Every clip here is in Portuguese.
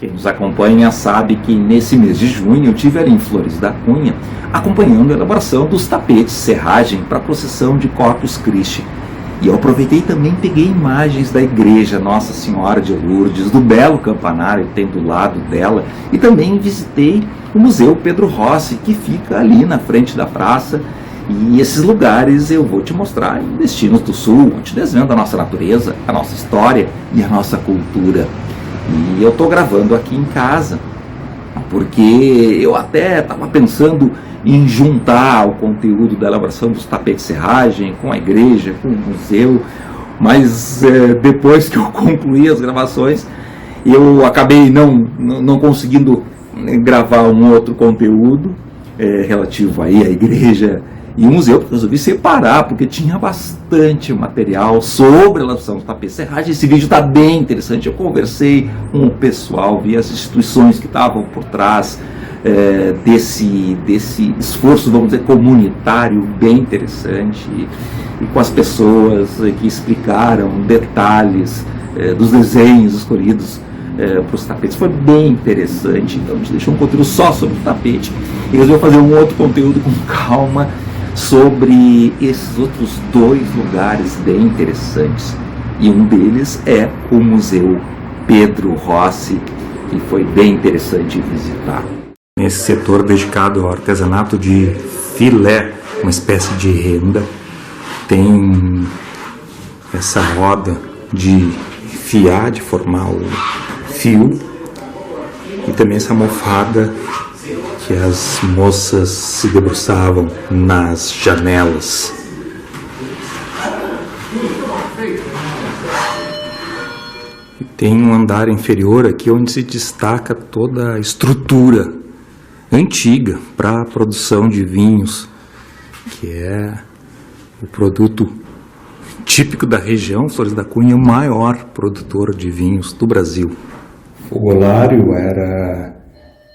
Quem nos acompanha sabe que nesse mês de junho eu estive ali em Flores da Cunha, acompanhando a elaboração dos tapetes serragem para a procissão de Corpus Christi. E eu aproveitei também, peguei imagens da igreja Nossa Senhora de Lourdes, do belo campanário que tem do lado dela, e também visitei o Museu Pedro Rossi, que fica ali na frente da praça. E esses lugares eu vou te mostrar em Destinos do Sul, te desenhando a nossa natureza, a nossa história e a nossa cultura. E eu estou gravando aqui em casa, porque eu até estava pensando em juntar o conteúdo da elaboração dos tapetes serragem com a igreja, com o museu, mas depois que eu concluí as gravações, eu acabei não conseguindo gravar um outro conteúdo relativo aí à igreja e o museu, porque eu resolvi separar, porque tinha bastante material sobre a elaboração dos tapetes serragem. Esse vídeo está bem interessante, eu conversei com o pessoal, vi as instituições que estavam por trás desse esforço, vamos dizer, comunitário, bem interessante, e com as pessoas que explicaram detalhes dos desenhos escolhidos para os tapetes. Foi bem interessante. Então a gente deixou um conteúdo só sobre o tapete e resolveu fazer um outro conteúdo com calma sobre esses outros dois lugares bem interessantes, e um deles é o Museu Pedro Rossi, que foi bem interessante visitar. Nesse setor dedicado ao artesanato de filé, uma espécie de renda, tem essa roda de fiar, de formar o fio, e também essa almofada que as moças se debruçavam nas janelas. E tem um andar inferior aqui onde se destaca toda a estrutura antiga para a produção de vinhos, que é o produto típico da região. Flores da Cunha é o maior produtor de vinhos do Brasil. O fogolário era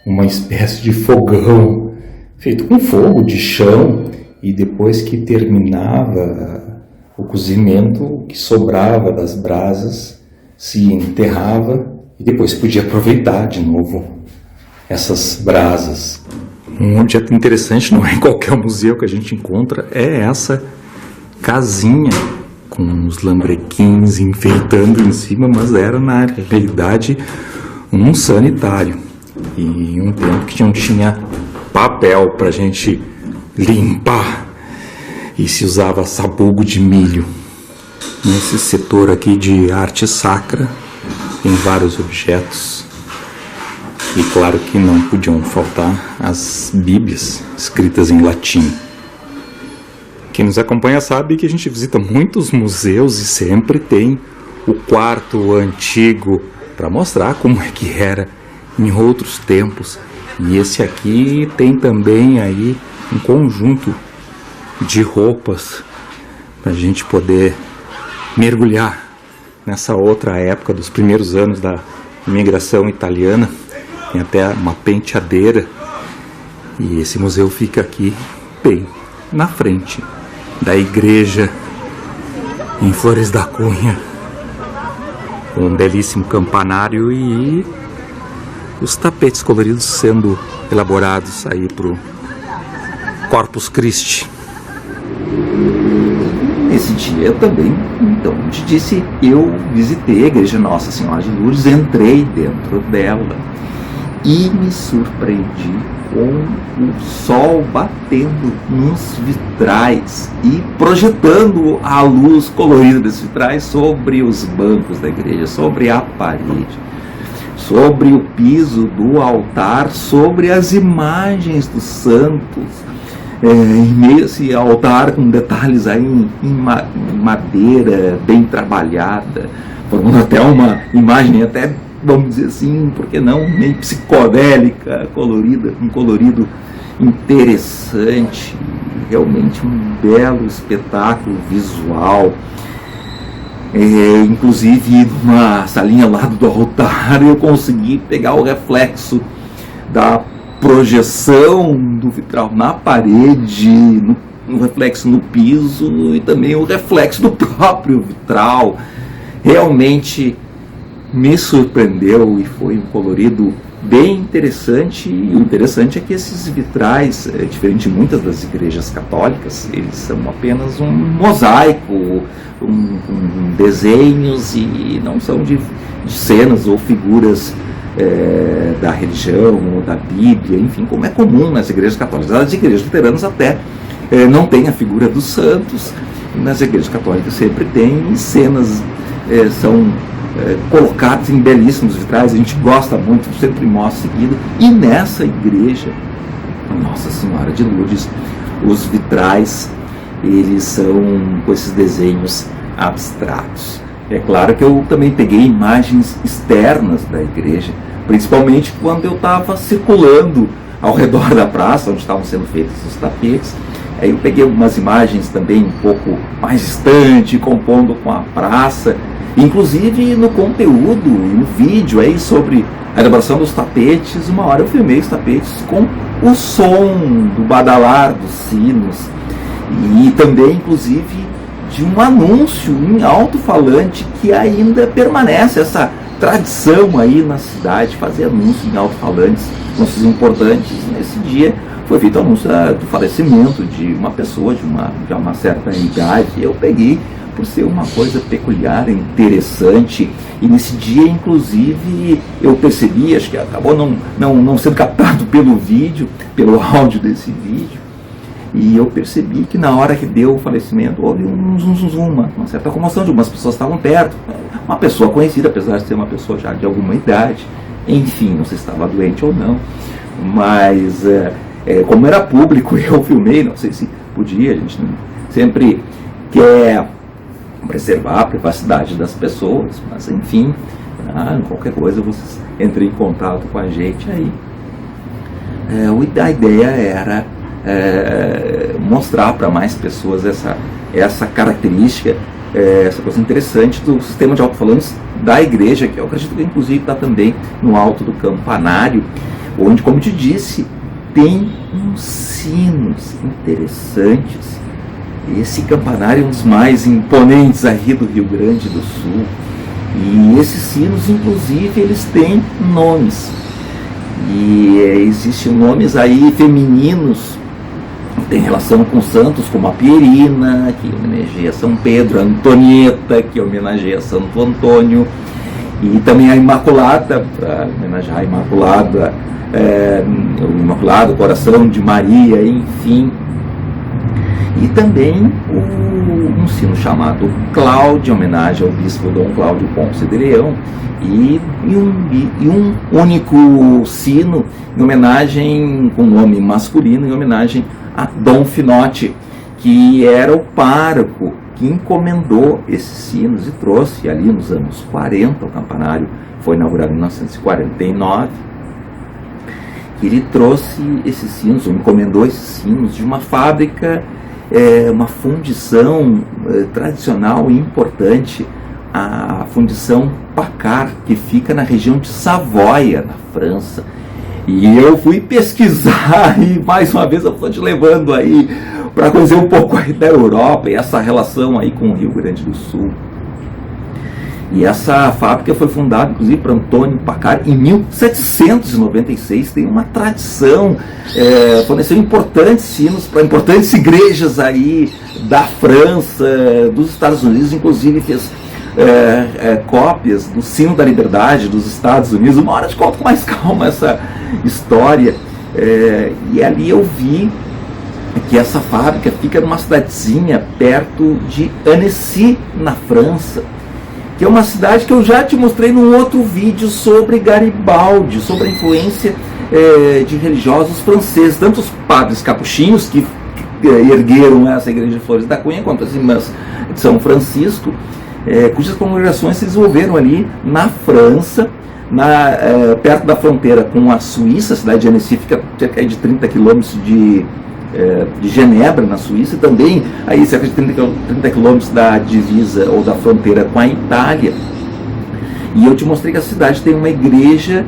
uma espécie de fogão feito com fogo de chão, e depois que terminava o cozimento, o que sobrava das brasas se enterrava e depois podia aproveitar de novo essas brasas. Um objeto interessante, não é em qualquer museu que a gente encontra, é essa casinha com os lambrequins enfeitando em cima, mas era na realidade um sanitário, e um tempo que não tinha papel para a gente limpar e se usava sabugo de milho. Nesse setor aqui de arte sacra tem vários objetos, e claro que não podiam faltar as bíblias escritas em latim. Quem nos acompanha sabe que a gente visita muitos museus e sempre tem o quarto antigo para mostrar como é que era em outros tempos. E esse aqui tem também aí um conjunto de roupas para a gente poder mergulhar nessa outra época dos primeiros anos da imigração italiana. Tem até uma penteadeira, e esse museu fica aqui bem na frente da igreja em Flores da Cunha, um belíssimo campanário e os tapetes coloridos sendo elaborados aí para o Corpus Christi. Nesse dia também, então, como te disse, eu visitei a igreja Nossa Senhora de Lourdes, entrei dentro dela e me surpreendi com o sol batendo nos vitrais e projetando a luz colorida desses vitrais sobre os bancos da igreja, sobre a parede, sobre o piso do altar, sobre as imagens dos santos, em meio a esse altar com detalhes aí em madeira bem trabalhada, formando até uma imagem até, vamos dizer assim, por que não, meio psicodélica, colorida, um colorido interessante, realmente um belo espetáculo visual. Inclusive numa salinha ao lado do altar eu consegui pegar o reflexo da projeção do vitral na parede, no reflexo no piso e também o reflexo do próprio vitral. Realmente me surpreendeu e foi um colorido bem interessante. E o interessante é que esses vitrais, diferente de muitas das igrejas católicas, eles são apenas um mosaico, desenhos, e não são de cenas ou figuras da religião ou da Bíblia, enfim, como é comum nas igrejas católicas. As igrejas luteranas até não têm a figura dos santos, nas igrejas católicas sempre tem cenas, são colocadas em belíssimos vitrais, a gente gosta muito, sempre mostra seguido. E nessa igreja, Nossa Senhora de Lourdes, os vitrais, eles são com esses desenhos abstratos. É claro que eu também peguei imagens externas da igreja, principalmente quando eu estava circulando ao redor da praça, onde estavam sendo feitos os tapetes. Aí eu peguei algumas imagens também um pouco mais distante, compondo com a praça. Inclusive no conteúdo e no vídeo aí sobre a elaboração dos tapetes, uma hora eu filmei os tapetes com o som do badalar dos sinos, e também inclusive de um anúncio em alto-falante, que ainda permanece essa tradição aí na cidade, fazer anúncio em alto-falantes, anúncios importantes. Nesse dia foi feito o anúncio do falecimento de uma pessoa de uma certa idade. Eu peguei por ser uma coisa peculiar, interessante, e nesse dia inclusive eu percebi, acho que acabou não sendo captado pelo vídeo, pelo áudio desse vídeo, e eu percebi que na hora que deu o falecimento houve uma certa comoção, de algumas pessoas estavam perto, uma pessoa conhecida, apesar de ser uma pessoa já de alguma idade, enfim, não sei se estava doente ou não, mas como era público, eu filmei, não sei se podia, a gente sempre quer preservar a privacidade das pessoas, mas enfim, qualquer coisa vocês entrem em contato com a gente aí. A ideia era mostrar para mais pessoas essa característica, essa coisa interessante do sistema de alto-falantes da igreja, que eu acredito que inclusive está também no alto do campanário, onde, como eu te disse, tem uns sinos interessantes. Esse campanário é um dos mais imponentes aí do Rio Grande do Sul. E esses sinos, inclusive, eles têm nomes. E existem nomes aí femininos, tem relação com santos, como a Pierina, que homenageia São Pedro, a Antonieta, que homenageia Santo Antônio, e também a Imaculada, para homenagear a Imaculada, o Imaculado Coração de Maria, enfim. E também um sino chamado Cláudio, em homenagem ao bispo Dom Cláudio Ponce de Leão, e um único sino em homenagem, com nome masculino, em homenagem a Dom Finote, que era o pároco que encomendou esses sinos e trouxe ali nos anos 40, o campanário foi inaugurado em 1949, ele trouxe esses sinos, ou encomendou esses sinos de uma fábrica, uma fundição tradicional e importante, a fundição Paccard, que fica na região de Savoia, na França. E eu fui pesquisar, e mais uma vez eu estou te levando aí para conhecer um pouco aí da Europa e essa relação aí com o Rio Grande do Sul. E essa fábrica foi fundada, inclusive, por Antônio Paccard em 1796. Tem uma tradição, forneceu importantes sinos para importantes igrejas aí da França, dos Estados Unidos, inclusive fez cópias do Sino da Liberdade dos Estados Unidos. Uma hora eu te conto com mais calma essa história. E ali eu vi que essa fábrica fica numa cidadezinha perto de Annecy, na França, que é uma cidade que eu já te mostrei num outro vídeo sobre Garibaldi, sobre a influência de religiosos franceses, tanto os padres capuchinhos que ergueram essa igreja de Flores da Cunha, quanto as irmãs de São Francisco, cujas congregações se desenvolveram ali na França, perto da fronteira com a Suíça. A cidade de Annecy fica cerca de 30 quilômetros de Genebra, na Suíça, e também aí cerca de 30 quilômetros da divisa ou da fronteira com a Itália. E eu te mostrei que a cidade tem uma igreja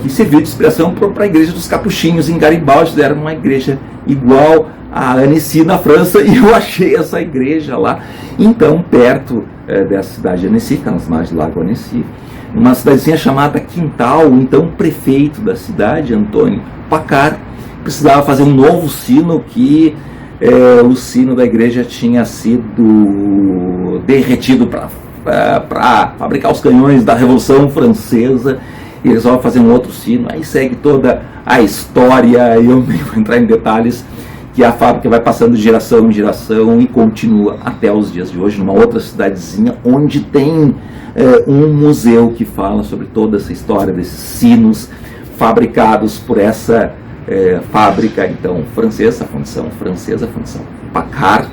que serviu de inspiração para a igreja dos capuchinhos em Garibaldi. Era uma igreja igual a Annecy, na França, e eu achei essa igreja lá. Então, perto dessa cidade de Annecy, fica nas margens do lago Annecy, numa cidadezinha chamada Quintal. Então o prefeito da cidade, Antônio Paccard, precisava fazer um novo sino, que o sino da igreja tinha sido derretido para fabricar os canhões da Revolução Francesa, e eles vão fazer um outro sino. Aí segue toda a história, eu nem vou entrar em detalhes, que a fábrica vai passando de geração em geração e continua até os dias de hoje, numa outra cidadezinha, onde tem um museu que fala sobre toda essa história desses sinos fabricados por essa fábrica, então, francesa, fundição Paccard.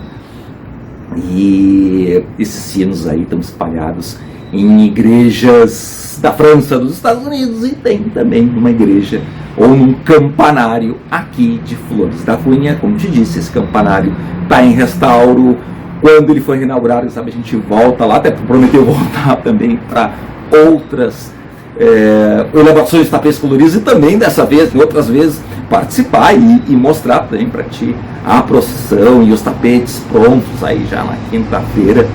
E esses sinos aí estão espalhados em igrejas da França, dos Estados Unidos, e tem também uma igreja ou num campanário aqui de Flores da Cunha. Como te disse, esse campanário está em restauro. Quando ele foi reinaugurado, sabe, a gente volta lá, até prometeu voltar também para outras elevações de tapetes coloridos, e também dessa vez, e outras vezes, participar e mostrar também para ti a procissão e os tapetes prontos aí já na quinta-feira,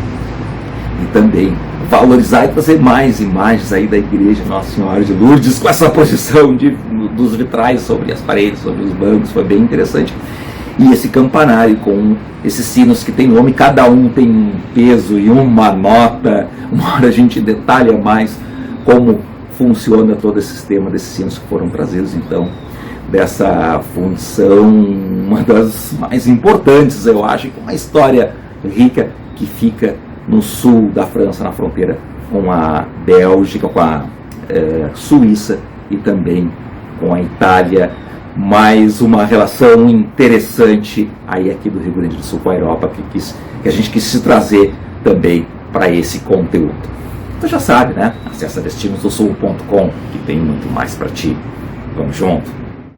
e também valorizar e trazer mais imagens aí da igreja Nossa Senhora de Lourdes, com essa procissão dos vitrais sobre as paredes, sobre os bancos. Foi bem interessante. E esse campanário com esses sinos que tem nome, cada um tem um peso e uma nota. Uma hora a gente detalha mais como funciona todo esse sistema desses sinos que foram trazidos, então, dessa função, uma das mais importantes, eu acho, com uma história rica, que fica no sul da França, na fronteira com a Bélgica, com a Suíça e também com a Itália. Mais uma relação interessante aí aqui do Rio Grande do Sul com a Europa, que a gente quis se trazer também para esse conteúdo. Tu já sabe, né? Acessa destinosdosul.com, que tem muito mais para ti. Vamos junto!